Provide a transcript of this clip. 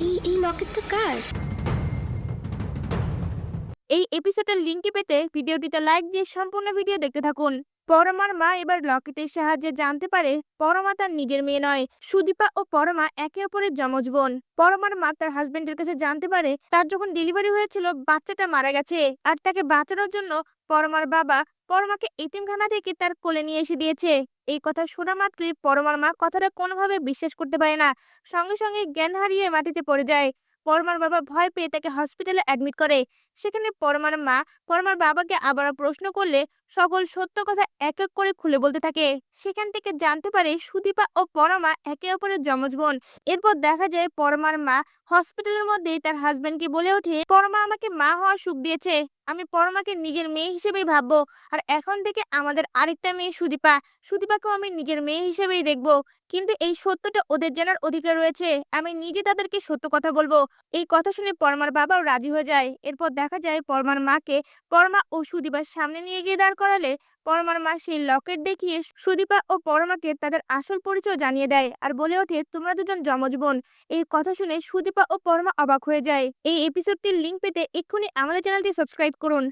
এই লকেটটা কার? এই এপিসোডের লিংকটি পেতে ভিডিওটিতে লাইক দিয়ে সম্পূর্ণ ভিডিও দেখতে থাকুন। পরমার মা এবার লকেটের সাহায্যে জানতে পারে পরমা তার নিজের মেয়ে নয়, সুদীপা ও পরমা একে অপরের যমজ বোন। পরমার মা তার হাজবেন্ডের কাছে জানতে পারে তার যখন ডেলিভারি হয়েছিল বাচ্চাটা মারা গেছে, আর তাকে বাঁচানোর জন্য পরমার বাবা পরমাকে এতিমখানা থেকে তার কোলে নিয়ে এসে দিয়েছে। এই কথা শোনা মাত্রই পরমার মা কথাটা কোনোভাবে বিশ্বাস করতে পারে না, সঙ্গে সঙ্গে জ্ঞান হারিয়ে মাটিতে পড়ে যায়। পরমার বাবা ভয় পেয়ে তাকে হসপিটালে অ্যাডমিট করে। সেখানে পরমার মা পরমার বাবাকে আবারও প্রশ্ন করলে সকল সত্য কথা এক এক করে খুলে বলতে থাকে। সেখান থেকে জানতে পারে সুদীপা ও পরমা একে অপরের যমজ বোন। এরপর দেখা যায় পরমার মা হসপিটালের মধ্যেই তার হাজবেন্ডকে বলে ওঠে, পরমা আমাকে মা হওয়ার সুখ দিয়েছে, আমি পরমাকে নিজের মেয়ে হিসেবেই ভাববো। আর এখন থেকে আমাদের আরেকটা মেয়ে সুদীপা, সুদীপাকেও আমি নিজের মেয়ে হিসেবেই দেখবো। কিন্তু এই সত্যটা ওদের জানার অধিকার রয়েছে, আমি নিজে তাদেরকে সত্য কথা বলবো। এই কথা শুনে পরমার বাবাও রাজি হয়ে যায়। এরপর দেখা যায় পরমার মাকে পরমা ও সুদীপার সামনে নিয়ে গিয়ে দাঁড় করালে পরমার মা সেই লকেট দেখিয়ে সুদীপা ও পরমাকে তাদের আসল পরিচয় জানিয়ে দেয় আর বলে ওঠে, তোমরা দুজন যমজ বোন। এই কথা শুনে সুদীপা ও পরমা অবাক হয়ে যায়। এই এপিসোডটির লিংক পেতে এক্ষুনি আমাদের চ্যানেলটি সাবস্ক্রাইব করুন।